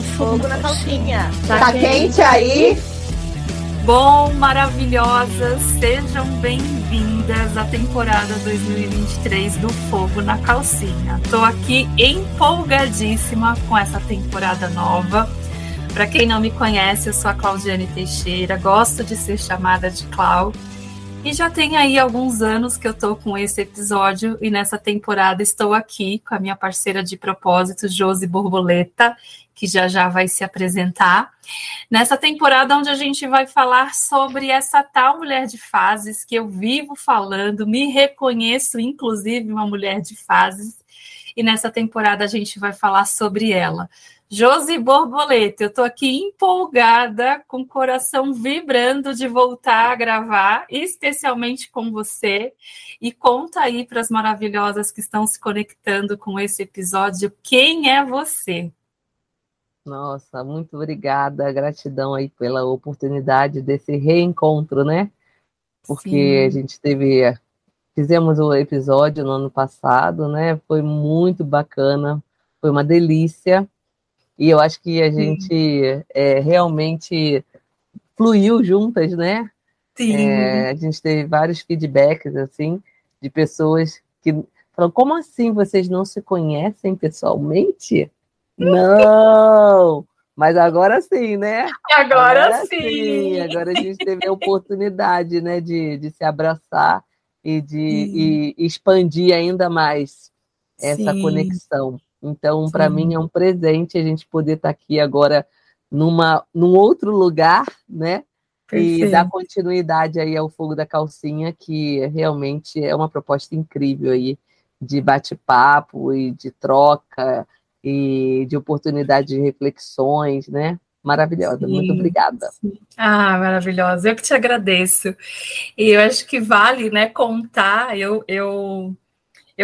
Fogo na calcinha. Tá quente aí? Bom, maravilhosas, sejam bem-vindas à temporada 2023 do Fogo na Calcinha. Tô aqui empolgadíssima com essa temporada nova. Para quem não me conhece, eu sou a Claudiane Teixeira, gosto de ser chamada de Clau. E já tem aí alguns anos que eu tô com esse episódio e nessa temporada estou aqui com a minha parceira de propósito, Josi Borboleta, que já vai se apresentar. Nessa temporada onde a gente vai falar sobre essa tal mulher de fases que eu vivo falando, me reconheço inclusive uma mulher de fases, e nessa temporada a gente vai falar sobre ela. Josi Borboleta, eu estou aqui empolgada, com o coração vibrando de voltar a gravar, especialmente com você, e conta aí para as maravilhosas que estão se conectando com esse episódio, quem é você? Nossa, muito obrigada, gratidão aí pela oportunidade desse reencontro, né? Porque a gente fizemos o episódio no ano passado, né? Foi muito bacana, foi uma delícia, e eu acho que a gente realmente fluiu juntas, né? A gente teve vários feedbacks, assim, de pessoas que falam, como assim vocês não se conhecem pessoalmente? Não, mas agora sim, né? Agora sim. Agora a gente teve a oportunidade, né, de se abraçar e de expandir ainda mais essa conexão. Então, para mim é um presente a gente poder estar aqui agora num outro lugar, né? Perfeito. E dar continuidade aí ao Fogo da Calcinha, que realmente é uma proposta incrível aí de bate-papo e de troca e de oportunidade de reflexões, né? Maravilhosa, muito obrigada. Sim. Ah, maravilhosa, eu que te agradeço. E eu acho que vale, né, contar, eu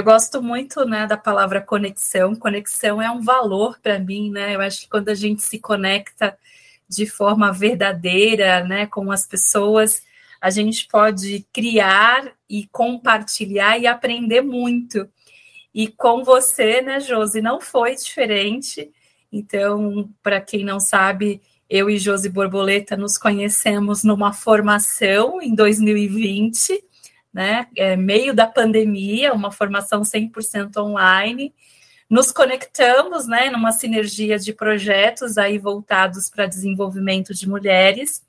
gosto muito, né, da palavra conexão. Conexão é um valor para mim, né? Eu acho que quando a gente se conecta de forma verdadeira, né, com as pessoas, a gente pode criar e compartilhar e aprender muito. E com você, né, Josi, não foi diferente. Então, para quem não sabe, eu e Josi Borboleta nos conhecemos numa formação em 2020, né, meio da pandemia, uma formação 100% online. Nos conectamos, né, numa sinergia de projetos aí voltados para desenvolvimento de mulheres.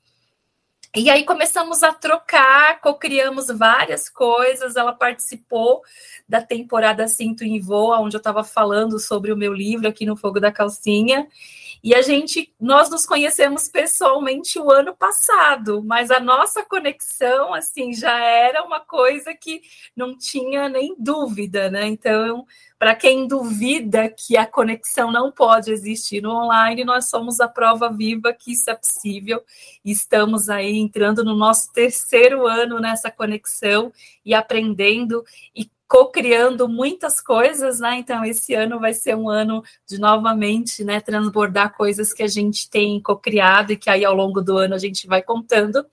E aí começamos a trocar, co-criamos várias coisas. Ela participou da temporada Sinto em Voa, onde eu estava falando sobre o meu livro aqui no Fogo da Calcinha. E nós nos conhecemos pessoalmente o ano passado, mas a nossa conexão, assim, já era uma coisa que não tinha nem dúvida, né? Então, para quem duvida que a conexão não pode existir no online, nós somos a prova viva que isso é possível. E estamos aí entrando no nosso 3º ano nessa conexão e aprendendo e co-criando muitas coisas, né? Então, esse ano vai ser um ano de novamente, né, transbordar coisas que a gente tem co-criado e que aí ao longo do ano a gente vai contando.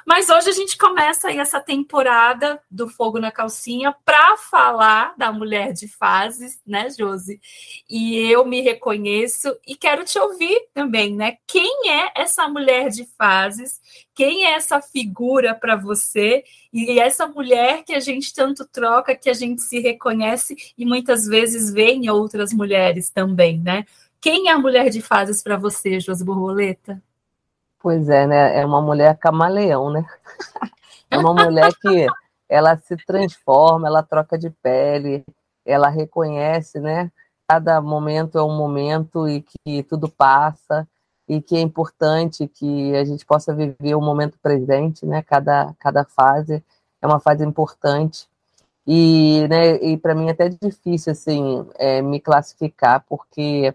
Mas hoje a gente começa aí essa temporada do Fogo na Calcinha para falar da mulher de fases, né, Josi? E eu me reconheço e quero te ouvir também, né? Quem é essa mulher de fases? Quem é essa figura para você? E essa mulher que a gente tanto troca, que a gente se reconhece e muitas vezes vê em outras mulheres também, né? Quem é a mulher de fases para você, Josi Borboleta? Pois é, né? É uma mulher camaleão, né? É uma mulher que ela se transforma, ela troca de pele, ela reconhece, né? Cada momento é um momento e que tudo passa e que é importante que a gente possa viver o momento presente, né? Cada fase é uma fase importante. E, né, e para mim é até difícil assim, me classificar, porque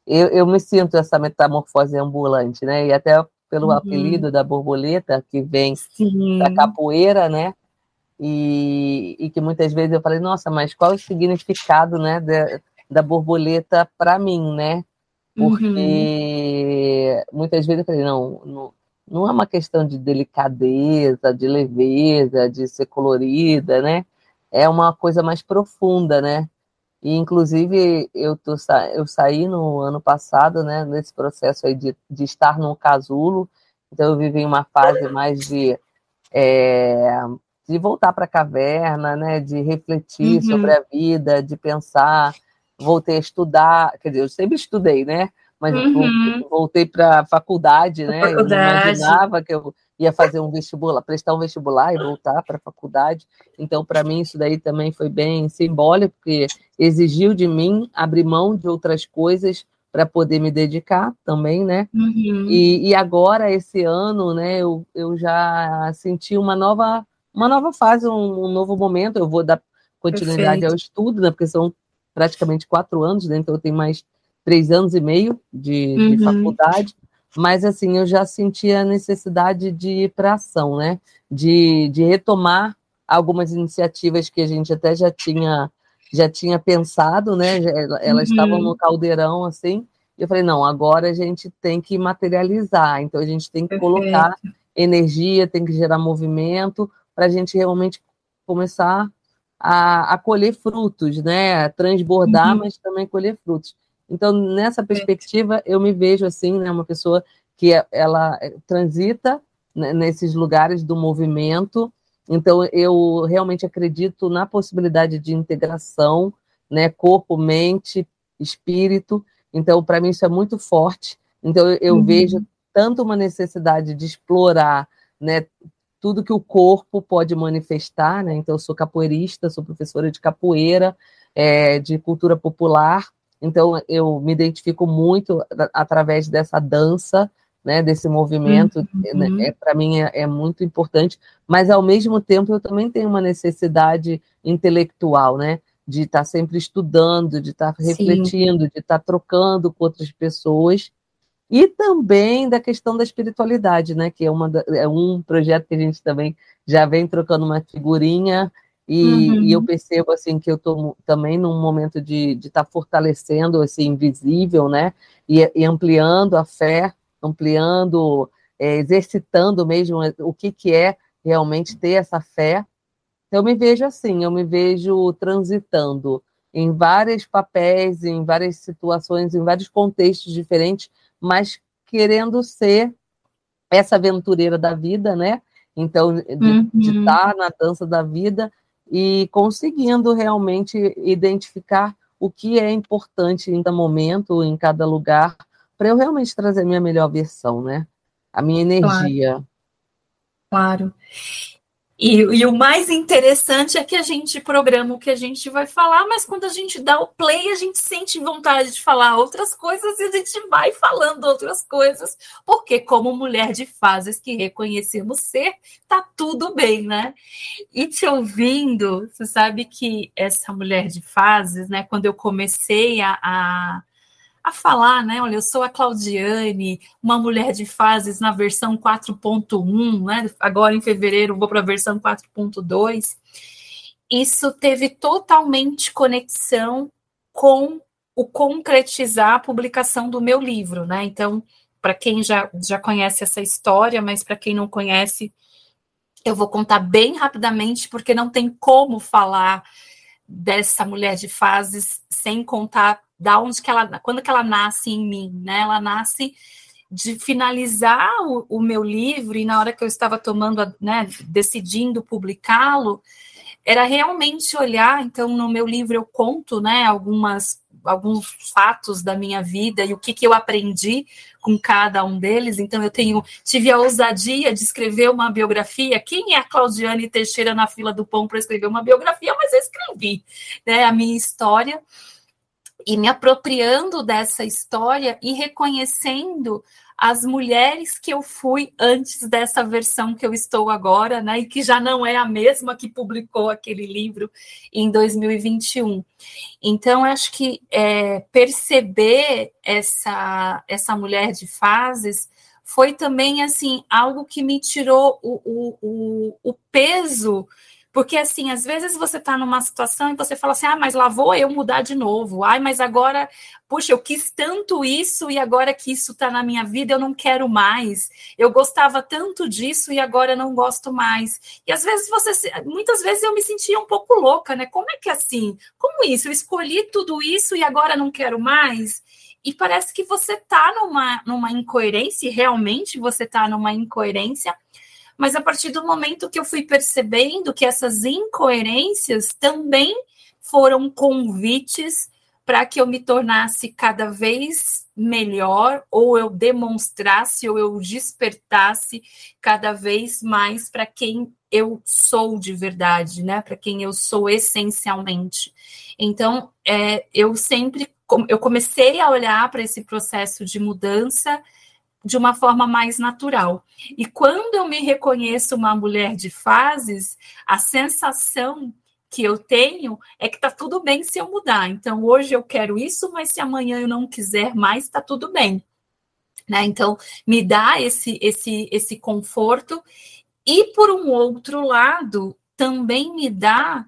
eu me sinto essa metamorfose ambulante, né? E até pelo apelido da borboleta, que vem da capoeira, né? E que muitas vezes eu falei, nossa, mas qual é o significado, né, da borboleta para mim, né? Porque muitas vezes eu falei, não é uma questão de delicadeza, de leveza, de ser colorida, né? É uma coisa mais profunda, né? E, inclusive, eu saí no ano passado, né, nesse processo aí de estar num casulo, então eu vivi uma fase mais é, de voltar para a caverna, né, de refletir sobre a vida, de pensar, voltei a estudar, quer dizer, eu sempre estudei, né, mas voltei para a faculdade, né, eu não imaginava que eu ia fazer um vestibular, prestar um vestibular e voltar para a faculdade, então para mim isso daí também foi bem simbólico, porque exigiu de mim abrir mão de outras coisas para poder me dedicar também, né? E agora, esse ano, né, eu já senti uma nova fase, um novo momento. Eu vou dar continuidade ao estudo, né, porque são praticamente 4 anos, né, então eu tenho mais 3 anos e meio de faculdade, mas assim, eu já senti a necessidade de ir para ação, né, de retomar algumas iniciativas que a gente até já tinha pensado, né, elas estavam no caldeirão, assim, e eu falei, não, agora a gente tem que materializar, então a gente tem que colocar energia, tem que gerar movimento, para a gente realmente começar a colher frutos, né, a transbordar, mas também colher frutos. Então, nessa perspectiva, eu me vejo assim, né, uma pessoa que ela transita nesses lugares do movimento, então eu realmente acredito na possibilidade de integração, né, corpo, mente, espírito. Então, para mim, isso é muito forte. Então, eu vejo tanto uma necessidade de explorar, né, tudo que o corpo pode manifestar, né? Então, eu sou capoeirista, sou professora de capoeira, de cultura popular. Então, eu me identifico muito através dessa dança, né, desse movimento. Para mim, é muito importante. Mas, ao mesmo tempo, eu também tenho uma necessidade intelectual, né? De estar sempre estudando, de estar refletindo, de estar trocando com outras pessoas, e também da questão da espiritualidade, né? Que é um projeto que a gente também já vem trocando uma figurinha, e eu percebo assim que eu estou também num momento de estar fortalecendo esse invisível, né? E ampliando a fé, ampliando, exercitando mesmo o que é realmente ter essa fé. Eu me vejo assim, eu me vejo transitando em vários papéis, em várias situações, em vários contextos diferentes, mas querendo ser essa aventureira da vida, né? Então, de estar na dança da vida e conseguindo realmente identificar o que é importante em cada momento, em cada lugar, para eu realmente trazer a minha melhor versão, né? A minha energia. Claro. E o mais interessante é que a gente programa o que a gente vai falar, mas quando a gente dá o play, a gente sente vontade de falar outras coisas e a gente vai falando outras coisas, porque como mulher de fases que reconhecemos ser, tá tudo bem, né? E te ouvindo, você sabe que essa mulher de fases, né, quando eu comecei a falar, né? Olha, eu sou a Claudiane, uma mulher de fases na versão 4.1, né? Agora em fevereiro vou para a versão 4.2. Isso teve totalmente conexão com o concretizar a publicação do meu livro, né? Então, para quem já conhece essa história, mas para quem não conhece, eu vou contar bem rapidamente, porque não tem como falar dessa mulher de fases sem contar da onde que ela, quando que ela nasce em mim, né? Ela nasce de finalizar o meu livro, e na hora que eu estava tomando, né, decidindo publicá-lo, era realmente olhar. Então, no meu livro eu conto, né, alguns fatos da minha vida e o que eu aprendi com cada um deles. Então, eu tive a ousadia de escrever uma biografia. Quem é a Claudiane Teixeira na fila do pão para escrever uma biografia? Mas eu escrevi, né, a minha história, e me apropriando dessa história e reconhecendo as mulheres que eu fui antes dessa versão que eu estou agora, né, e que já não é a mesma que publicou aquele livro em 2021. Então, acho que perceber essa mulher de fases foi também assim algo que me tirou o peso, Porque, assim, às vezes você está numa situação e você fala assim, mas lá vou eu mudar de novo. Mas agora, puxa, eu quis tanto isso e agora que isso está na minha vida, eu não quero mais. Eu gostava tanto disso e agora não gosto mais. E às vezes muitas vezes eu me sentia um pouco louca, né? Como é que é assim? Como isso? Eu escolhi tudo isso e agora não quero mais? E parece que você está numa incoerência, e realmente você está numa incoerência, mas a partir do momento que eu fui percebendo que essas incoerências também foram convites para que eu me tornasse cada vez melhor, ou eu demonstrasse, ou eu despertasse cada vez mais para quem eu sou de verdade, né? Para quem eu sou essencialmente. Então, eu comecei a olhar para esse processo de mudança de uma forma mais natural. E quando eu me reconheço uma mulher de fases, a sensação que eu tenho é que tá tudo bem se eu mudar. Então, hoje eu quero isso, mas se amanhã eu não quiser mais, tá tudo bem. Né? Então, me dá esse conforto. E, por um outro lado, também me dá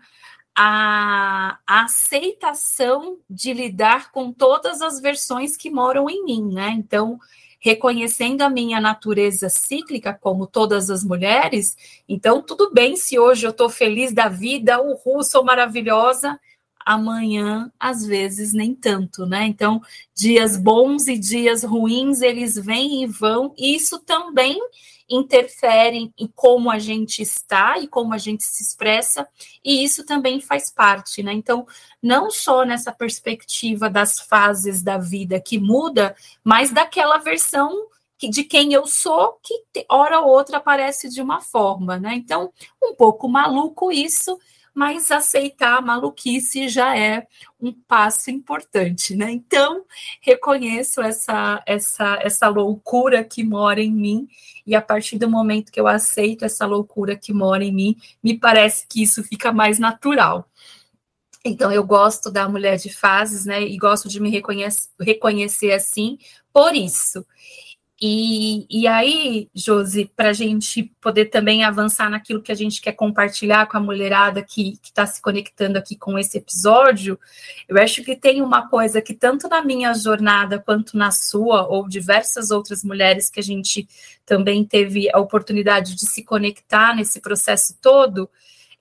a aceitação de lidar com todas as versões que moram em mim, né? Então, reconhecendo a minha natureza cíclica, como todas as mulheres, então tudo bem se hoje eu estou feliz da vida, sou maravilhosa, amanhã, às vezes, nem tanto, né? Então, dias bons e dias ruins, eles vêm e vão, e isso também interferem em como a gente está e como a gente se expressa, e isso também faz parte, né? Então, não só nessa perspectiva das fases da vida que muda, mas daquela versão de quem eu sou, que hora ou outra aparece de uma forma, né? Então, um pouco maluco isso, mas aceitar a maluquice já é um passo importante, né? Então, reconheço essa loucura que mora em mim, e a partir do momento que eu aceito essa loucura que mora em mim, me parece que isso fica mais natural. Então, eu gosto da mulher de fases, né? E gosto de me reconhecer assim, por isso. E aí, Josi, para a gente poder também avançar naquilo que a gente quer compartilhar com a mulherada que está se conectando aqui com esse episódio, eu acho que tem uma coisa que tanto na minha jornada quanto na sua, ou diversas outras mulheres que a gente também teve a oportunidade de se conectar nesse processo todo,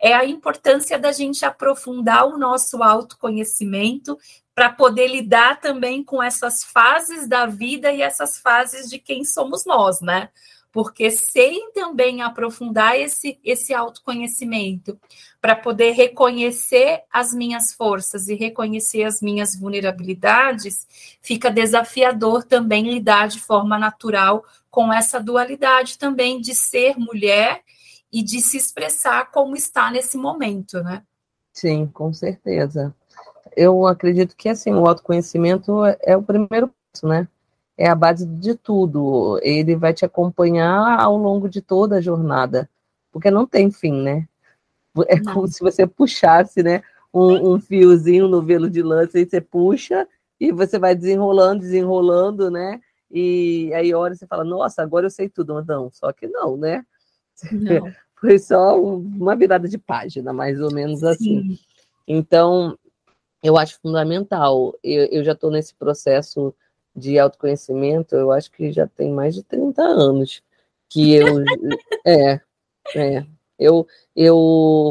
é a importância da gente aprofundar o nosso autoconhecimento para poder lidar também com essas fases da vida e essas fases de quem somos nós, né? Porque sem também aprofundar esse autoconhecimento, para poder reconhecer as minhas forças e reconhecer as minhas vulnerabilidades, fica desafiador também lidar de forma natural com essa dualidade também de ser mulher e de se expressar como está nesse momento, né? Sim, com certeza. Eu acredito que, assim, o autoconhecimento é o primeiro passo, né? É a base de tudo. Ele vai te acompanhar ao longo de toda a jornada, porque não tem fim, né? É como se você puxasse, né, um fiozinho no velo de lã, aí você puxa e você vai desenrolando, né? E aí, a hora você fala, nossa, agora eu sei tudo. Não, só que não, né? Não. Foi só uma virada de página, mais ou menos assim. Então, eu acho fundamental. Eu já estou nesse processo de autoconhecimento, eu acho que já tem mais de 30 anos que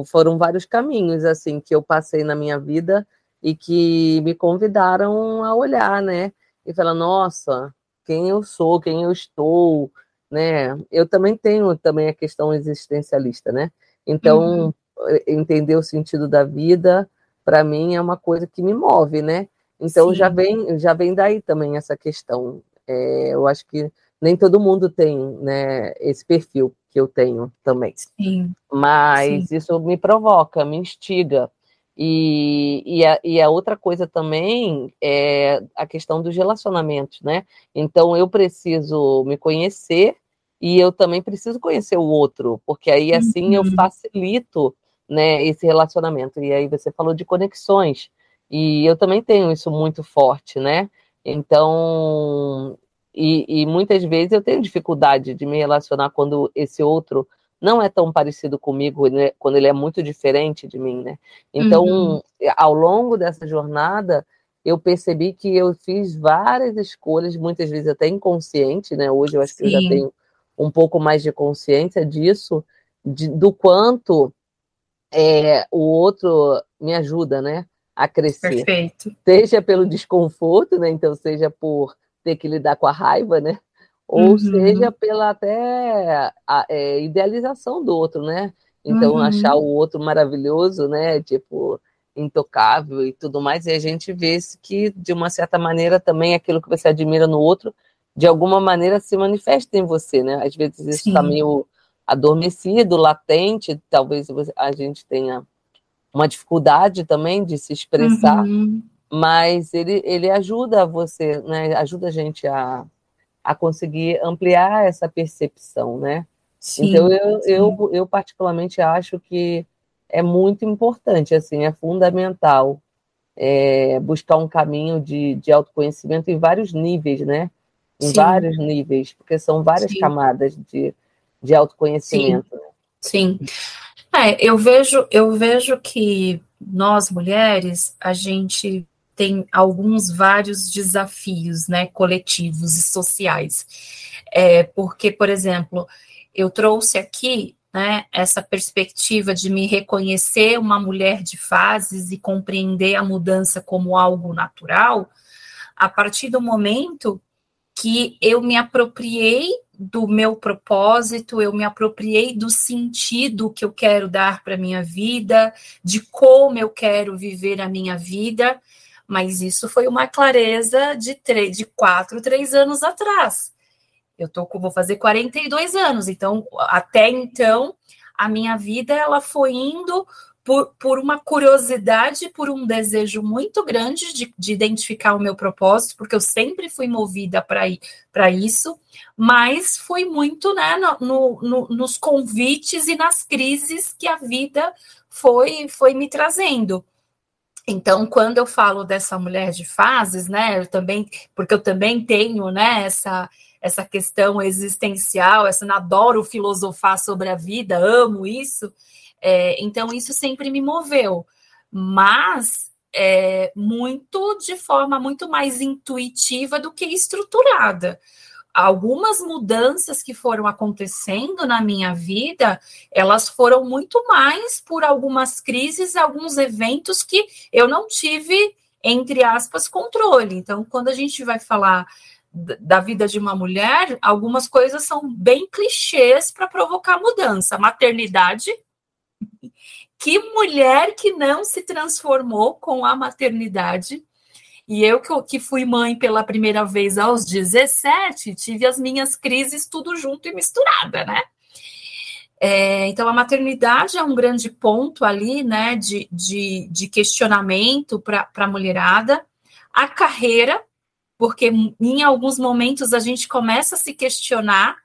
foram vários caminhos assim que eu passei na minha vida e que me convidaram a olhar, né? E falar, nossa, quem eu sou, quem eu estou, né? Eu também tenho a questão existencialista, né? Então, entender o sentido da vida, para mim, é uma coisa que me move, né? Então, já vem daí também essa questão. Eu acho que nem todo mundo tem, né, esse perfil que eu tenho também. Sim. Mas isso me provoca, me instiga. E a outra coisa também é a questão dos relacionamentos, né? Então, eu preciso me conhecer e eu também preciso conhecer o outro, porque aí, assim, eu facilito, né, esse relacionamento. E aí você falou de conexões, e eu também tenho isso muito forte, né? Então, e muitas vezes eu tenho dificuldade de me relacionar quando esse outro não é tão parecido comigo, né, quando ele é muito diferente de mim, né? Então, ao longo dessa jornada, eu percebi que eu fiz várias escolhas, muitas vezes até inconsciente, né? Hoje eu acho que eu já Sim, tenho um pouco mais de consciência disso, do quanto o outro me ajuda, né, a crescer. perfeito. Seja pelo desconforto, né? Então, seja por ter que lidar com a raiva, né? Ou seja Uhum, pela até idealização do outro, né? Então, achar uhum, o outro maravilhoso, né? Tipo, intocável e tudo mais. E a gente vê que, de uma certa maneira, também aquilo que você admira no outro, de alguma maneira se manifesta em você, né? Às vezes isso está sim, meio adormecido, latente, talvez a gente tenha uma dificuldade também de se expressar, uhum, mas ele ajuda você, né? Ajuda a gente a conseguir ampliar essa percepção, né? Então, sim, sim, eu particularmente acho que é muito importante, assim, é fundamental buscar um caminho de autoconhecimento em vários níveis, né? Em sim, vários níveis, porque são várias sim, camadas de sim, autoconhecimento. sim. Eu vejo que nós, mulheres, a gente tem vários desafios, né, coletivos e sociais. Porque, por exemplo, eu trouxe aqui, né, essa perspectiva de me reconhecer uma mulher de fases e compreender a mudança como algo natural, a partir do momento que eu me apropriei do meu propósito, eu me apropriei do sentido que eu quero dar para a minha vida, de como eu quero viver a minha vida, mas isso foi uma clareza de 3 anos atrás. Vou fazer 42 anos, então, até então, a minha vida ela foi indo por uma curiosidade, por um desejo muito grande de identificar o meu propósito, porque eu sempre fui movida para isso, mas fui muito, né, nos convites e nas crises que a vida foi me trazendo. Então, quando eu falo dessa mulher de fases, né, porque eu também tenho, né, essa questão existencial, adoro filosofar sobre a vida, amo isso, então isso sempre me moveu, mas muito de forma muito mais intuitiva do que estruturada. Algumas mudanças que foram acontecendo na minha vida, elas foram muito mais por algumas crises, alguns eventos que eu não tive, entre aspas, controle. Então, quando a gente vai falar da vida de uma mulher, algumas coisas são bem clichês para provocar mudança. Maternidade, que mulher que não se transformou com a maternidade? E eu que fui mãe pela primeira vez aos 17, tive as minhas crises tudo junto e misturada, né? Então, a maternidade é um grande ponto ali, né, de questionamento para a mulherada. A carreira, porque em alguns momentos a gente começa a se questionar,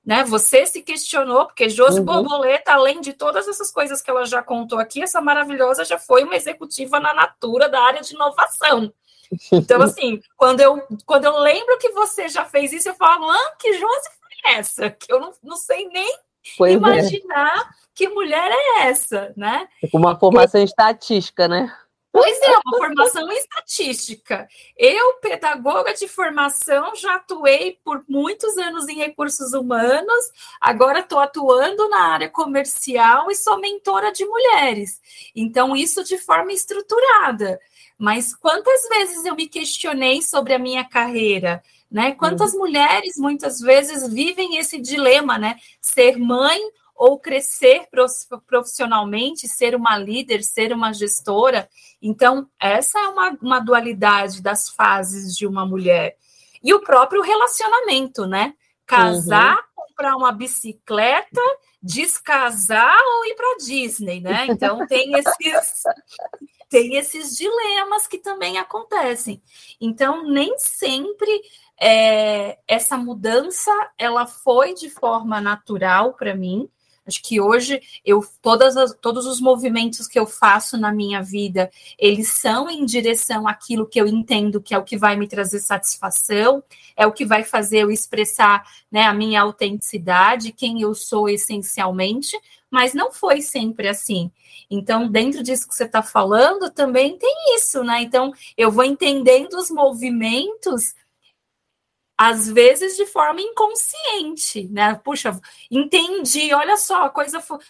né? Você se questionou, porque Josi Uhum. Borboleta, além de todas essas coisas que ela já contou aqui, essa maravilhosa já foi uma executiva na Natura da área de inovação. Então, assim, quando eu lembro que você já fez isso, eu falo, que Josi foi essa? Que eu não sei nem Pois é, imaginar que mulher é essa, né? com uma formação em estatística, né? Pois é, uma formação em estatística. Eu, pedagoga de formação, já atuei por muitos anos em recursos humanos, agora estou atuando na área comercial e sou mentora de mulheres. Então, isso de forma estruturada. Mas quantas vezes eu me questionei sobre a minha carreira? Né? Quantas mulheres muitas vezes vivem esse dilema, né? Ser mãe ou crescer profissionalmente, ser uma líder, ser uma gestora. Então, essa é uma dualidade das fases de uma mulher. E o próprio relacionamento, né? Uhum. Casar, comprar uma bicicleta, descasar ou ir para Disney, né? Então, tem esses dilemas que também acontecem. Então, nem sempre essa mudança ela foi de forma natural para mim, Acho que hoje todos os movimentos que eu faço na minha vida, eles são em direção àquilo que eu entendo que é o que vai me trazer satisfação, é o que vai fazer eu expressar, né, a minha autenticidade, quem eu sou essencialmente, mas não foi sempre assim. Então, dentro disso que você está falando, também tem isso, né? Então, eu vou entendendo os movimentos às vezes de forma inconsciente, né? Puxa, entendi, olha só,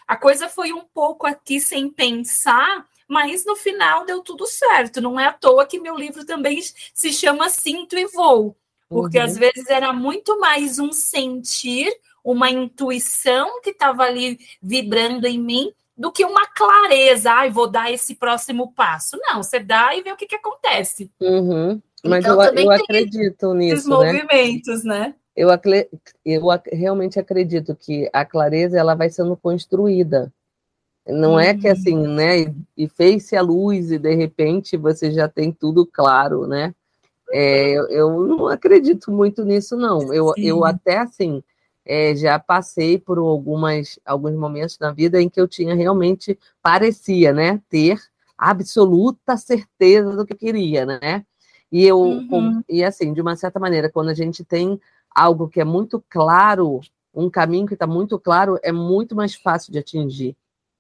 a coisa foi um pouco aqui sem pensar, mas no final deu tudo certo. Não é à toa que meu livro também se chama Sinto e Vou, porque às vezes era muito mais um sentir, uma intuição que estava ali vibrando em mim, do que uma clareza, vou dar esse próximo passo. Não, você dá e vê o que acontece. Mas então, eu acredito nisso, esses movimentos, né? Eu realmente acredito que a clareza ela vai sendo construída. Não é que assim, né? E fez-se a luz e de repente você já tem tudo claro, né? Eu não acredito muito nisso, não. Eu até assim já passei por alguns momentos na vida em que eu tinha realmente parecia, né? Ter absoluta certeza do que queria, né? E assim, de uma certa maneira, quando a gente tem algo que é muito claro, um caminho que está muito claro, é muito mais fácil de atingir,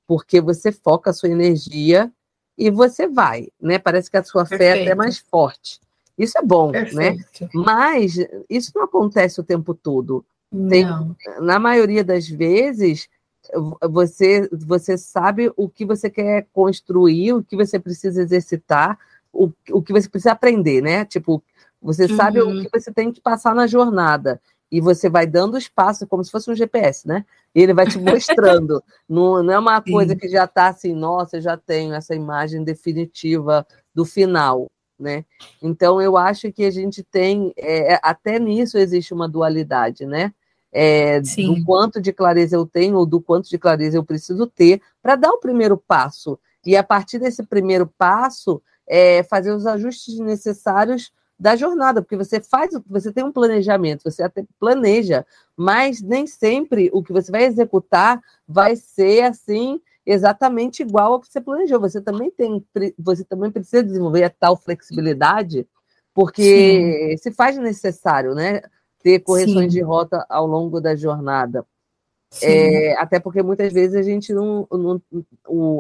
porque você foca a sua energia e você vai, né? Parece que a sua fé é até mais forte. Isso é bom, né? Mas isso não acontece o tempo todo. Na maioria das vezes, você sabe o que você quer construir, o que você precisa exercitar, o que você precisa aprender, né? Tipo, você sabe o que você tem que passar na jornada. E você vai dando os passos, como se fosse um GPS, né? E ele vai te mostrando. Não é uma coisa que já está assim, nossa, eu já tenho essa imagem definitiva do final, né? Então, eu acho que a gente tem... até nisso existe uma dualidade, né? Do quanto de clareza eu tenho ou do quanto de clareza eu preciso ter para dar o primeiro passo. E, a partir desse primeiro passo... fazer os ajustes necessários da jornada, porque você tem um planejamento, você até planeja, mas nem sempre o que você vai executar vai ser assim exatamente igual ao que você planejou. Você também precisa desenvolver a tal flexibilidade, porque se faz necessário, né, ter correções de rota ao longo da jornada. Até porque muitas vezes a gente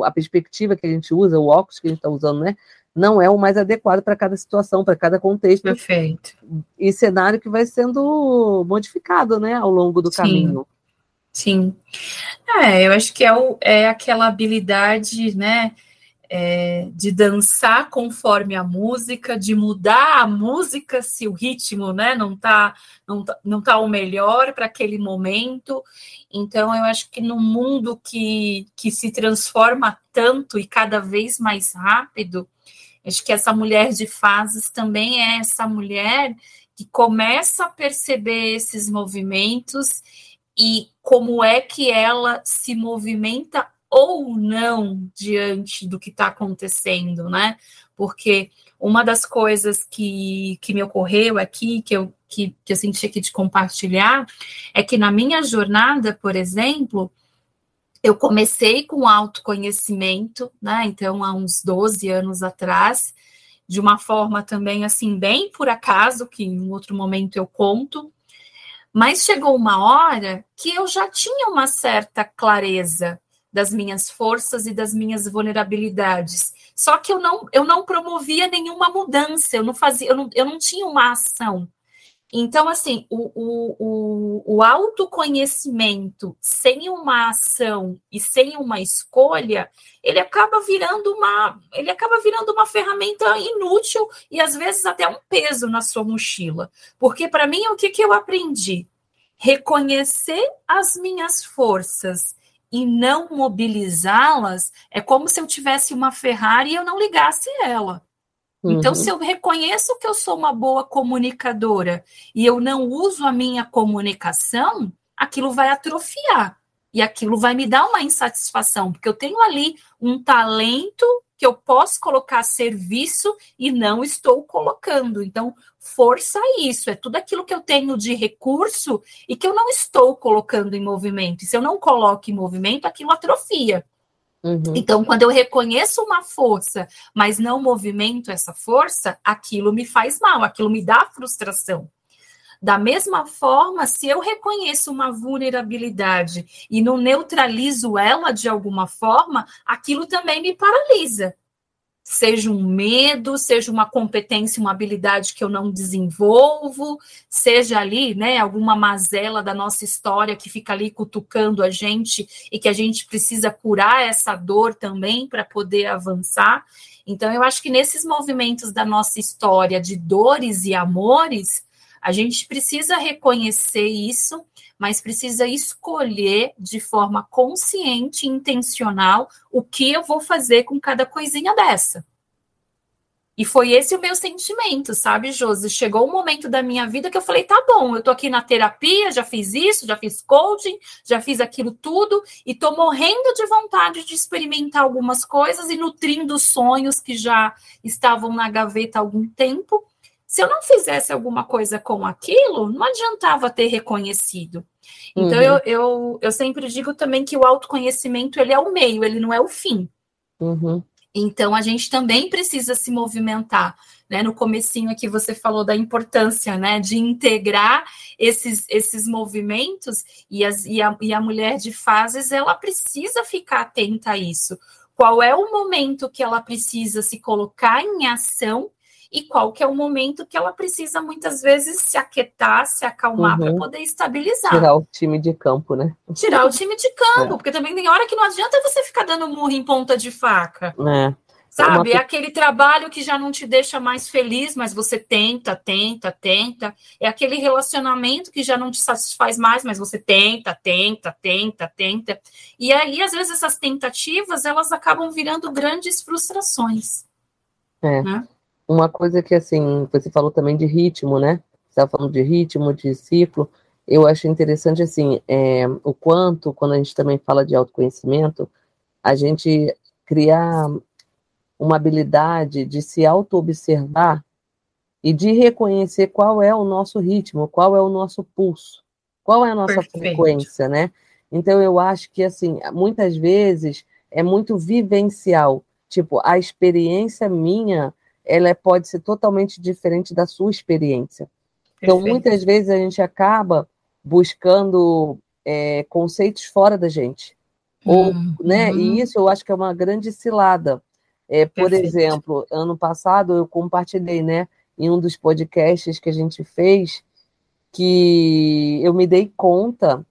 a perspectiva que a gente usa, o óculos que a gente está usando, né, não é o mais adequado para cada situação, para cada contexto. Perfeito. E cenário que vai sendo modificado, né, ao longo do caminho. Sim. Eu acho que é aquela habilidade, né, de dançar conforme a música, de mudar a música se o ritmo, né, não tá o melhor para aquele momento. Então, eu acho que no mundo que se transforma tanto e cada vez mais rápido, acho que essa mulher de fases também é essa mulher que começa a perceber esses movimentos e como é que ela se movimenta ou não diante do que está acontecendo, né? Porque uma das coisas que me ocorreu aqui, que eu senti aqui de compartilhar, é que na minha jornada, por exemplo, eu comecei com autoconhecimento, né? Então, há uns 12 anos atrás, de uma forma também, assim, bem por acaso, que em um outro momento eu conto, mas chegou uma hora que eu já tinha uma certa clareza das minhas forças e das minhas vulnerabilidades. Só que eu não promovia nenhuma mudança, eu não tinha uma ação. Então, assim, o autoconhecimento sem uma ação e sem uma escolha, ele acaba virando uma ferramenta inútil e, às vezes, até um peso na sua mochila. Porque, para mim, o que eu aprendi? Reconhecer as minhas forças e não mobilizá-las é como se eu tivesse uma Ferrari e eu não ligasse ela. Então, se eu reconheço que eu sou uma boa comunicadora e eu não uso a minha comunicação, aquilo vai atrofiar e aquilo vai me dar uma insatisfação, porque eu tenho ali um talento que eu posso colocar a serviço e não estou colocando. Então, força isso, é tudo aquilo que eu tenho de recurso e que eu não estou colocando em movimento. E se eu não coloco em movimento, aquilo atrofia. Então, quando eu reconheço uma força, mas não movimento essa força, aquilo me faz mal, aquilo me dá frustração. Da mesma forma, se eu reconheço uma vulnerabilidade e não neutralizo ela de alguma forma, aquilo também me paralisa. Seja um medo, seja uma competência, uma habilidade que eu não desenvolvo, seja ali, né, alguma mazela da nossa história que fica ali cutucando a gente e que a gente precisa curar essa dor também para poder avançar. Então, eu acho que nesses movimentos da nossa história de dores e amores, a gente precisa reconhecer isso, mas precisa escolher de forma consciente e intencional o que eu vou fazer com cada coisinha dessa. E foi esse o meu sentimento, sabe, Josi? Chegou um momento da minha vida que eu falei, tá bom, eu tô aqui na terapia, já fiz isso, já fiz coaching, já fiz aquilo tudo, e tô morrendo de vontade de experimentar algumas coisas e nutrindo sonhos que já estavam na gaveta há algum tempo. Se eu não fizesse alguma coisa com aquilo, não adiantava ter reconhecido. Então, eu sempre digo também que o autoconhecimento, ele é o meio, ele não é o fim. Então, a gente também precisa se movimentar, né? No comecinho aqui você falou da importância, né, de integrar esses movimentos, e a mulher de fases, ela precisa ficar atenta a isso. Qual é o momento que ela precisa se colocar em ação e qual que é o momento que ela precisa, muitas vezes, se aquietar, se acalmar para poder estabilizar. Tirar o time de campo, né? Tirar o time de campo, porque também tem hora que não adianta você ficar dando murro em ponta de faca. Sabe? É aquele trabalho que já não te deixa mais feliz, mas você tenta. É aquele relacionamento que já não te satisfaz mais, mas você tenta. E aí, às vezes, essas tentativas, elas acabam virando grandes frustrações. Né? Uma coisa que, assim, você falou também de ritmo, né? Você estava falando de ritmo, de ciclo. Eu acho interessante, assim, o quanto, quando a gente também fala de autoconhecimento, a gente criar uma habilidade de se auto-observar e de reconhecer qual é o nosso ritmo, qual é o nosso pulso, qual é a nossa frequência, né? Então, eu acho que, assim, muitas vezes é muito vivencial. Tipo, a experiência minha, ela pode ser totalmente diferente da sua experiência. Então, muitas vezes a gente acaba buscando conceitos fora da gente. Ou, né? E isso eu acho que é uma grande cilada. Por exemplo, ano passado eu compartilhei, né, em um dos podcasts que a gente fez, que eu me dei conta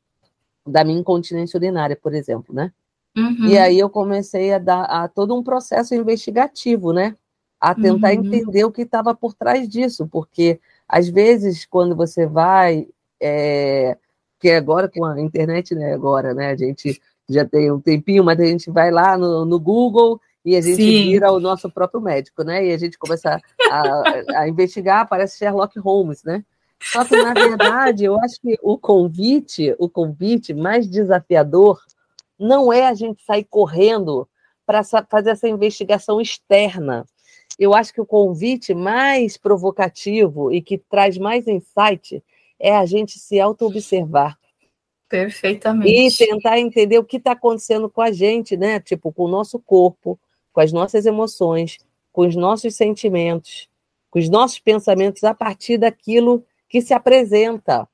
da minha incontinência urinária, por exemplo, né? E aí eu comecei a dar todo um processo investigativo, né? A tentar entender o que estava por trás disso, porque às vezes quando você vai, que agora com a internet, né? Agora, né? A gente já tem um tempinho, mas a gente vai lá no Google e a gente vira o nosso próprio médico, né? E a gente começa a investigar, parece Sherlock Holmes, né? Só que, na verdade, eu acho que o convite mais desafiador não é a gente sair correndo para fazer essa investigação externa. Eu acho que o convite mais provocativo e que traz mais insight é a gente se auto-observar. Perfeitamente. E tentar entender o que está acontecendo com a gente, né? Tipo, com o nosso corpo, com as nossas emoções, com os nossos sentimentos, com os nossos pensamentos a partir daquilo que se apresenta.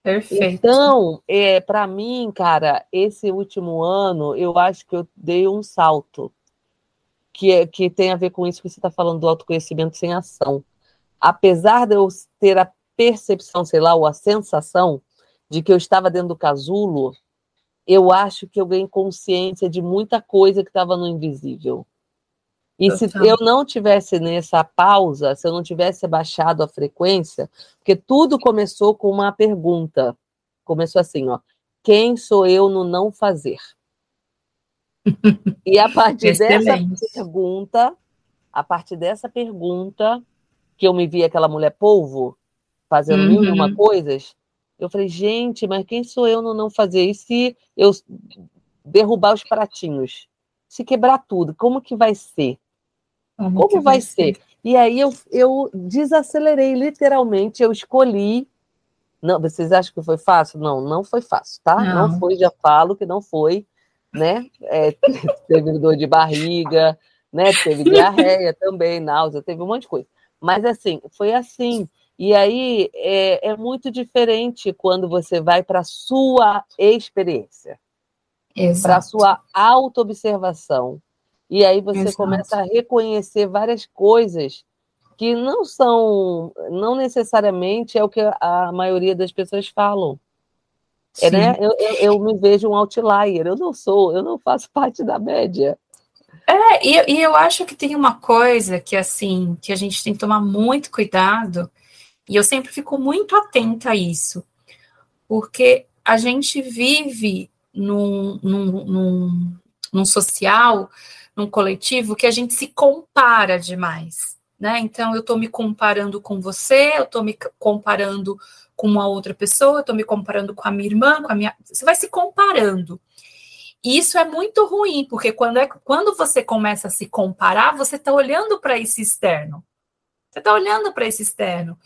Perfeito. Então, para mim, cara, esse último ano, eu acho que eu dei um salto, que tem a ver com isso que você está falando do autoconhecimento sem ação. Apesar de eu ter a percepção, sei lá, ou a sensação de que eu estava dentro do casulo, eu acho que eu ganhei consciência de muita coisa que estava no invisível. E se eu não tivesse nessa pausa, se eu não tivesse baixado a frequência, porque tudo começou com uma pergunta. Começou assim, ó, quem sou eu no não fazer? E a partir dessa pergunta, que eu me vi aquela mulher polvo, fazendo mil e uma coisas, eu falei, gente, mas quem sou eu no não fazer? E se eu derrubar os pratinhos? Se quebrar tudo, como que vai ser? Como vai ser? E aí eu desacelerei, literalmente, eu escolhi. Não, vocês acham que foi fácil? Não, não foi fácil, tá? Não foi, já falo que não foi, né? Teve dor de barriga, né? Teve diarreia também, náusea, teve um monte de coisa. Mas assim, foi assim. E aí é muito diferente quando você vai para a sua experiência, para a sua autoobservação. E aí você começa a reconhecer várias coisas que não necessariamente é o que a maioria das pessoas falam. Né? Eu me vejo um outlier, eu não faço parte da média. E eu acho que tem uma coisa que, assim, que a gente tem que tomar muito cuidado, e eu sempre fico muito atenta a isso, porque a gente vive num social, num coletivo, que a gente se compara demais, né? Então, eu estou me comparando com você, eu estou me comparando com uma outra pessoa, eu estou me comparando com a minha irmã, Você vai se comparando. E isso é muito ruim, porque quando você começa a se comparar, você está olhando para esse externo. Você está olhando para esse externo.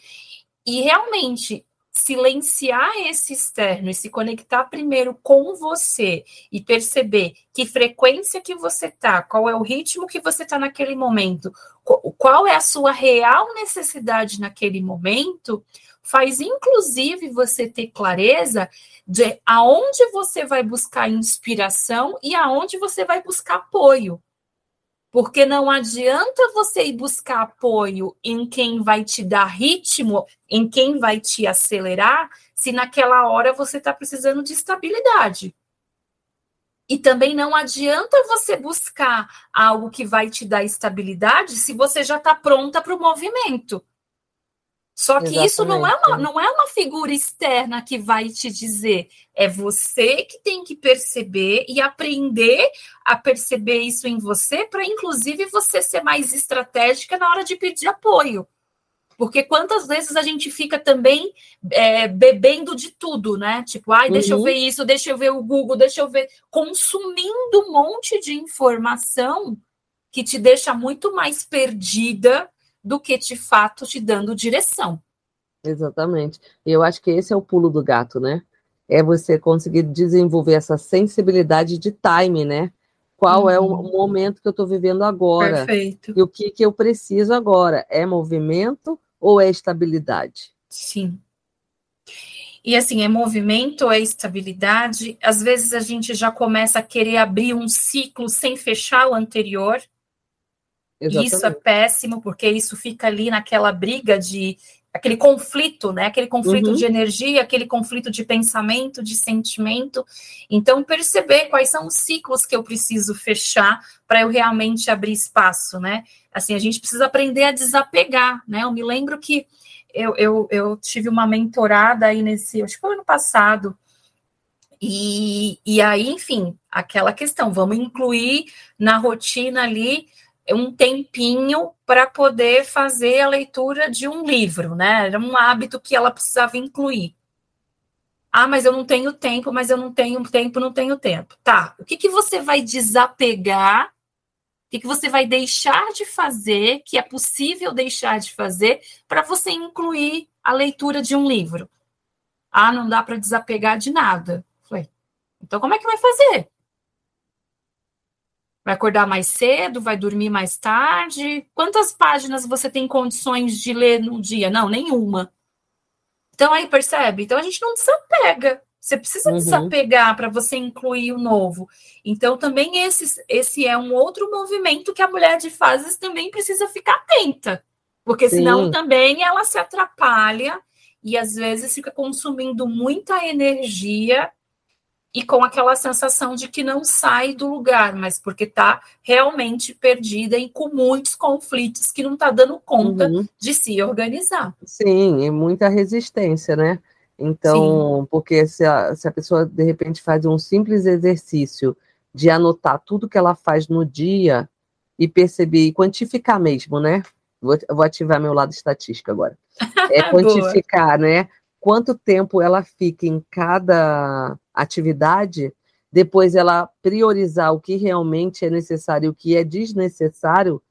E realmente silenciar esse externo e se conectar primeiro com você e perceber que frequência que você está, qual é o ritmo que você está naquele momento, qual é a sua real necessidade naquele momento, faz inclusive você ter clareza de aonde você vai buscar inspiração e aonde você vai buscar apoio. Porque não adianta você ir buscar apoio em quem vai te dar ritmo, em quem vai te acelerar, se naquela hora você está precisando de estabilidade. E também não adianta você buscar algo que vai te dar estabilidade se você já está pronta para o movimento. Só que isso não é uma figura externa que vai te dizer. É você que tem que perceber e aprender a perceber isso em você para, inclusive, você ser mais estratégica na hora de pedir apoio. Porque quantas vezes a gente fica também bebendo de tudo, né? Tipo, deixa eu ver isso, deixa eu ver o Google, deixa eu ver... Consumindo um monte de informação que te deixa muito mais perdida do que, de fato, te dando direção. Exatamente. Eu acho que esse é o pulo do gato, né? É você conseguir desenvolver essa sensibilidade de time, né? Qual é o momento que eu estou vivendo agora? Perfeito. E o que eu preciso agora? É movimento ou é estabilidade? Sim. E assim, é movimento, é estabilidade. Às vezes a gente já começa a querer abrir um ciclo sem fechar o anterior. Exatamente. E isso é péssimo, porque isso fica ali naquela briga aquele conflito, né? Aquele conflito de energia, aquele conflito de pensamento, de sentimento. Então, perceber quais são os ciclos que eu preciso fechar para eu realmente abrir espaço, né? Assim, a gente precisa aprender a desapegar, né? Eu me lembro que eu tive uma mentorada aí acho que foi ano passado, e aí, enfim, aquela questão, vamos incluir na rotina ali um tempinho para poder fazer a leitura de um livro, né? Era um hábito que ela precisava incluir. Mas eu não tenho tempo, mas eu não tenho tempo. Tá, o que você vai desapegar? O que você vai deixar de fazer, que é possível deixar de fazer, para você incluir a leitura de um livro? Não dá para desapegar de nada. Falei, então como é que vai fazer? Vai acordar mais cedo? Vai dormir mais tarde? Quantas páginas você tem condições de ler no dia? Não, nenhuma. Então, aí percebe? Então, a gente não desapega. Você precisa desapegar para você incluir o novo. Então, também esse é um outro movimento que a mulher de fases também precisa ficar atenta. Porque senão também ela se atrapalha e às vezes fica consumindo muita energia e com aquela sensação de que não sai do lugar, mas porque está realmente perdida e com muitos conflitos que não está dando conta de se organizar. Sim, e muita resistência, né? Então, porque se a pessoa, de repente, faz um simples exercício de anotar tudo que ela faz no dia e perceber, e quantificar mesmo, né? Vou ativar meu lado estatístico agora. Quantificar, né? Quanto tempo ela fica em cada atividade, depois ela priorizar o que realmente é necessário e o que é desnecessário,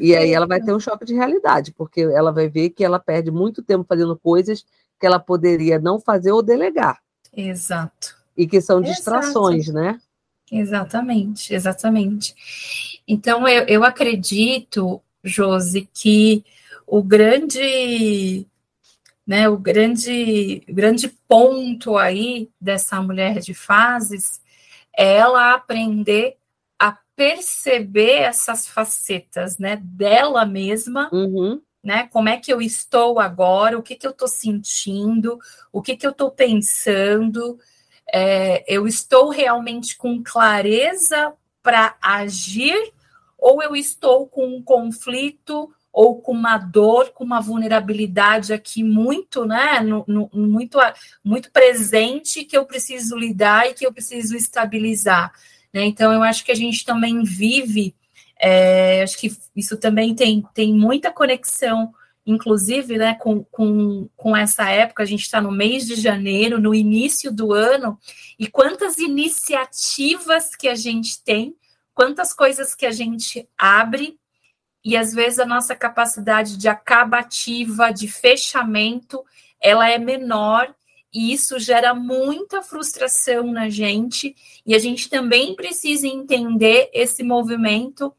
E aí ela vai ter um choque de realidade, porque ela vai ver que ela perde muito tempo fazendo coisas que ela poderia não fazer ou delegar. Exato. E que são distrações, né? Exatamente, exatamente. Então, eu acredito, Josi, que o grande, né, o grande ponto aí dessa mulher de fases é ela aprender a perceber essas facetas, né, dela mesma, né, como é que eu estou agora, o que eu estou sentindo, o que eu estou pensando, eu estou realmente com clareza para agir, ou eu estou com um conflito ou com uma dor, com uma vulnerabilidade aqui muito, né, muito presente, que eu preciso lidar e que eu preciso estabilizar, né? Então, eu acho que a gente também vive, acho que isso também tem muita conexão, inclusive, né, com essa época. A gente está no mês de janeiro, no início do ano, e quantas iniciativas que a gente tem, quantas coisas que a gente abre, e às vezes a nossa capacidade de acabativa, de fechamento, ela é menor, e isso gera muita frustração na gente, e a gente também precisa entender esse movimento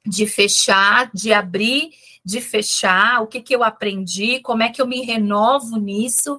de fechar, de abrir, de fechar, o que eu aprendi, como é que eu me renovo nisso,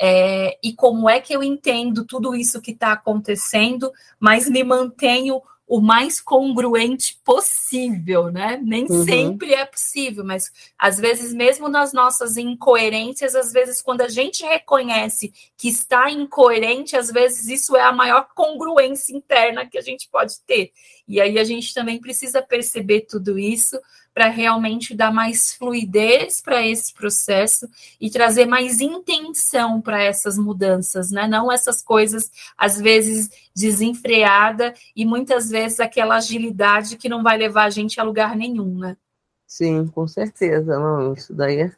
e como é que eu entendo tudo isso que está acontecendo, mas me mantenho o mais congruente possível, né? Nem sempre é possível, mas às vezes, mesmo nas nossas incoerências, às vezes, quando a gente reconhece que está incoerente, às vezes isso é a maior congruência interna que a gente pode ter. E aí a gente também precisa perceber tudo isso para realmente dar mais fluidez para esse processo e trazer mais intenção para essas mudanças, né? Não essas coisas, às vezes, desenfreada e muitas vezes aquela agilidade que não vai levar a gente a lugar nenhum, né? Sim, com certeza. Não, isso daí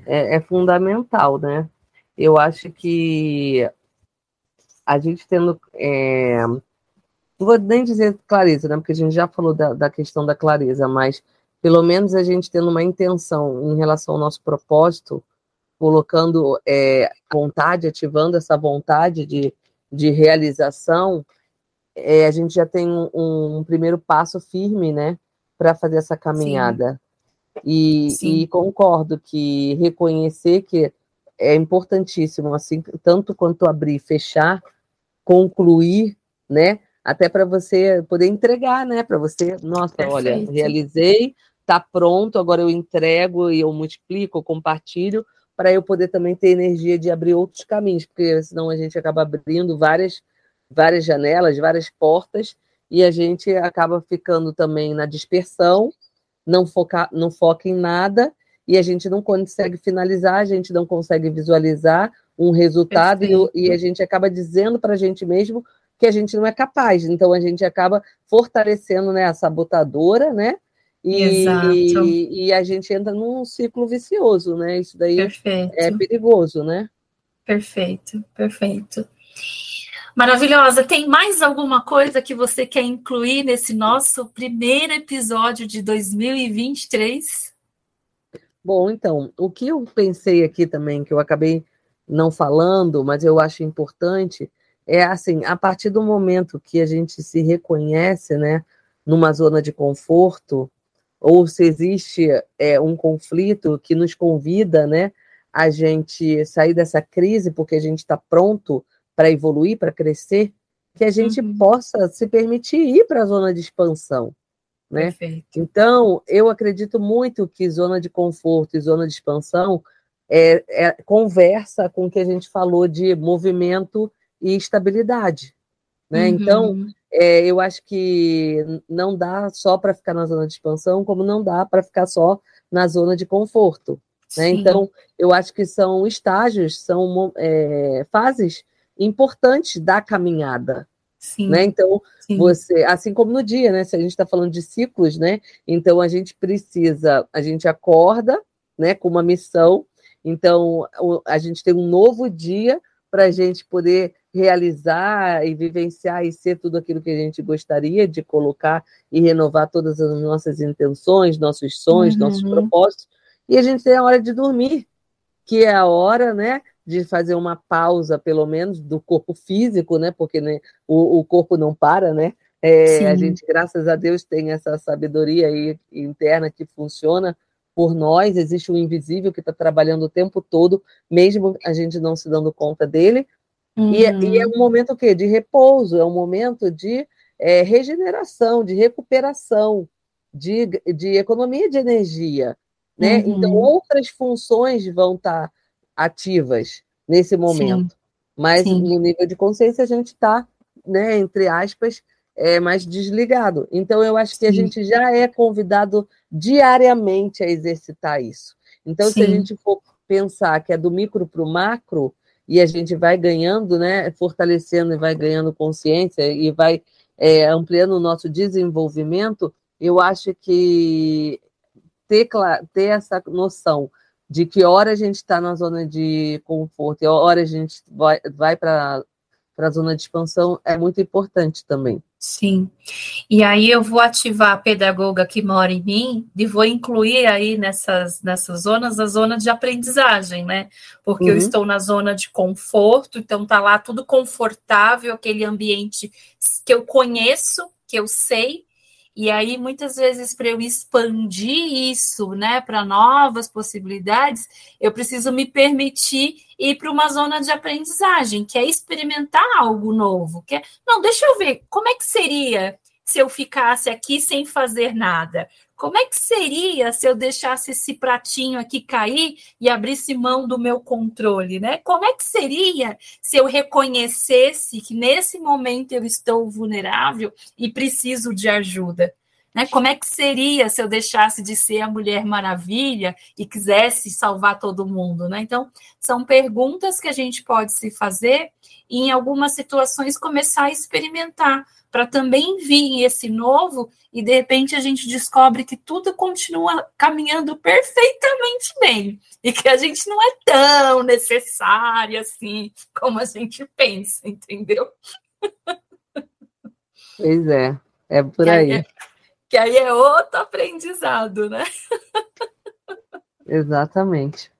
é fundamental, né? Eu acho que a gente tendo... não vou nem dizer clareza, né? Porque a gente já falou da questão da clareza, mas pelo menos a gente tendo uma intenção em relação ao nosso propósito, colocando vontade, ativando essa vontade de realização, a gente já tem um primeiro passo firme, né, para fazer essa caminhada. E concordo que reconhecer que é importantíssimo, assim, tanto quanto abrir, fechar, concluir, né, até para você poder entregar, né, para você, nossa, perfeito. Olha, realizei, está pronto, agora eu entrego e eu multiplico, eu compartilho, para eu poder também ter energia de abrir outros caminhos, porque senão a gente acaba abrindo várias janelas, várias portas, e a gente acaba ficando também na dispersão, não foca em nada, e a gente não consegue finalizar, a gente não consegue visualizar um resultado, e a gente acaba dizendo para a gente mesmo que a gente não é capaz. Então, a gente acaba fortalecendo, né, a sabotadora, né? E a gente entra num ciclo vicioso, né? Isso daí é perigoso, né? Perfeito, perfeito. Maravilhosa. Tem mais alguma coisa que você quer incluir nesse nosso primeiro episódio de 2023? Bom, então, o que eu pensei aqui também, que eu acabei não falando, mas eu acho importante, é assim, a partir do momento que a gente se reconhece, né, numa zona de conforto, ou se existe um conflito que nos convida, né, a gente sair dessa crise porque a gente está pronto para evoluir, para crescer, que a gente possa se permitir ir para a zona de expansão, né? Então, eu acredito muito que zona de conforto e zona de expansão conversa com o que a gente falou de movimento e estabilidade, né? Então, eu acho que não dá só para ficar na zona de expansão, como não dá para ficar só na zona de conforto, né? Então, eu acho que são estágios, são fases importantes da caminhada, né? Então, você, assim como no dia, né? Se a gente está falando de ciclos, né? Então, a gente acorda, né, com uma missão, então a gente tem um novo dia para a gente poder realizar e vivenciar e ser tudo aquilo que a gente gostaria de colocar e renovar todas as nossas intenções, nossos sonhos, nossos propósitos. E a gente tem a hora de dormir, que é a hora, né, de fazer uma pausa, pelo menos, do corpo físico, né, porque né, o corpo não para, né? A gente, graças a Deus, tem essa sabedoria aí interna que funciona por nós. Existe um invisível que está trabalhando o tempo todo, mesmo a gente não se dando conta dele. E é um momento o quê? De repouso, é um momento de regeneração, de recuperação, de economia de energia, né? Então, outras funções vão estar ativas nesse momento. Mas no nível de consciência a gente está, né, entre aspas, mais desligado. Então, eu acho que a gente já é convidado diariamente a exercitar isso. Então, se a gente for pensar que é do micro para o macro, e a gente vai ganhando, né, fortalecendo e vai ganhando consciência e vai ampliando o nosso desenvolvimento, eu acho que ter essa noção de que hora a gente está na zona de conforto e hora a gente vai para a zona de expansão é muito importante também. Sim. E aí eu vou ativar a pedagoga que mora em mim e vou incluir aí nessas zonas a zona de aprendizagem, né? Porque eu estou na zona de conforto, então tá lá tudo confortável, aquele ambiente que eu conheço, que eu sei. E aí, muitas vezes, para eu expandir isso, né, para novas possibilidades, eu preciso me permitir ir para uma zona de aprendizagem, que é experimentar algo novo. Não, deixa eu ver, como é que seria se eu ficasse aqui sem fazer nada? Como é que seria se eu deixasse esse pratinho aqui cair e abrisse mão do meu controle, né? Como é que seria se eu reconhecesse que nesse momento eu estou vulnerável e preciso de ajuda? Né? Como é que seria se eu deixasse de ser a Mulher Maravilha e quisesse salvar todo mundo, né? Então, são perguntas que a gente pode se fazer e, em algumas situações, começar a experimentar, para também vir esse novo e, de repente, a gente descobre que tudo continua caminhando perfeitamente bem e que a gente não é tão necessária assim como a gente pensa, entendeu? Pois é por aí. Que aí é outro aprendizado, né? Exatamente.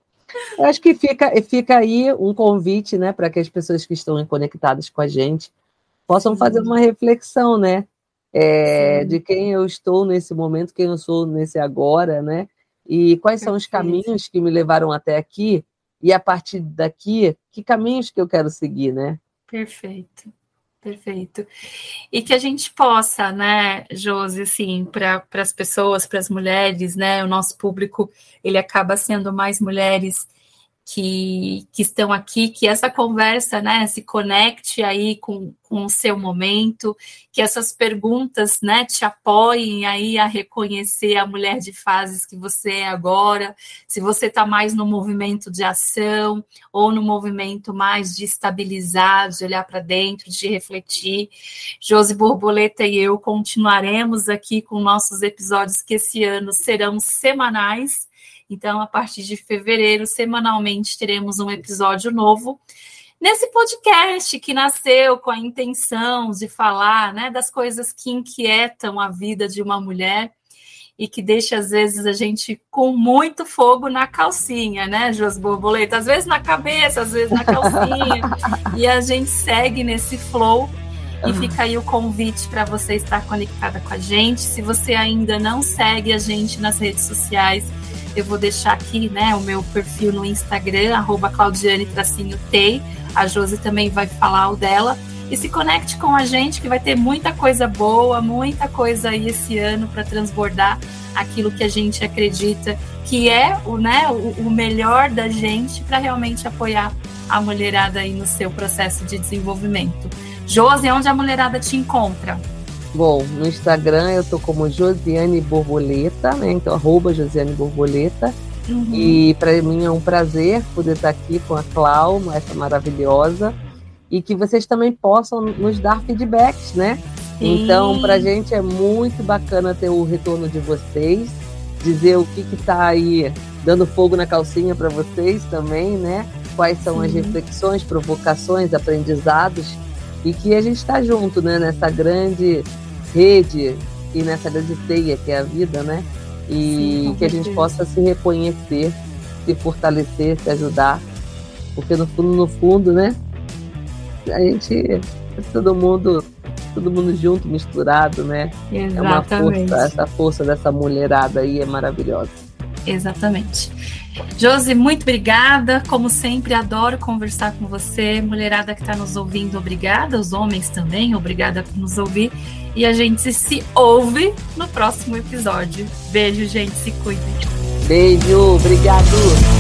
Eu acho que fica aí um convite, né, para que as pessoas que estão conectadas com a gente possam fazer uma reflexão, né, de quem eu estou nesse momento, quem eu sou nesse agora, né, e quais são os caminhos que me levaram até aqui, e a partir daqui, que caminhos que eu quero seguir, né? Perfeito. E que a gente possa, né, Josi, assim, para as pessoas, para as mulheres, né, o nosso público, ele acaba sendo mais mulheres que estão aqui, que essa conversa, né, se conecte aí com o seu momento, que essas perguntas, né, te apoiem aí a reconhecer a mulher de fases que você é agora, se você está mais no movimento de ação ou no movimento mais de estabilizar, de olhar para dentro, de refletir. Josi Borboleta e eu continuaremos aqui com nossos episódios que esse ano serão semanais. Então, a partir de fevereiro, semanalmente, teremos um episódio novo nesse podcast que nasceu com a intenção de falar, né, das coisas que inquietam a vida de uma mulher e que deixa, às vezes, a gente com muito fogo na calcinha, né, Josi Borboleta? Às vezes na cabeça, às vezes na calcinha. E a gente segue nesse flow. E fica aí o convite para você estar conectada com a gente. Se você ainda não segue a gente nas redes sociais, eu vou deixar aqui, né, o meu perfil no Instagram, @claudiane_tei. A Josi também vai falar o dela. E se conecte com a gente, que vai ter muita coisa boa, muita coisa aí esse ano para transbordar aquilo que a gente acredita que é o melhor da gente para realmente apoiar a mulherada aí no seu processo de desenvolvimento. Josi, onde a mulherada te encontra? Bom, no Instagram eu tô como Josiane Borboleta, né? Então, @Josiane Borboleta. E para mim é um prazer poder estar aqui com a Clau, essa maravilhosa, e que vocês também possam nos dar feedbacks, né? Sim. Então, para a gente é muito bacana ter o retorno de vocês, dizer o que está aí dando fogo na calcinha para vocês também, né? quais são as reflexões, provocações, aprendizados, e que a gente está junto, né, nessa grande rede e nessa grande teia que é a vida, né? E que a gente possa se reconhecer, se fortalecer, se ajudar, porque no fundo, né, a gente é todo mundo junto, misturado, né? Exatamente. É uma força, essa força dessa mulherada aí é maravilhosa. Exatamente. Josi, muito obrigada. Como sempre, adoro conversar com você. Mulherada que está nos ouvindo, obrigada. Os homens também, obrigada por nos ouvir. E a gente se ouve no próximo episódio. Beijo, gente. Se cuidem. Beijo, obrigado.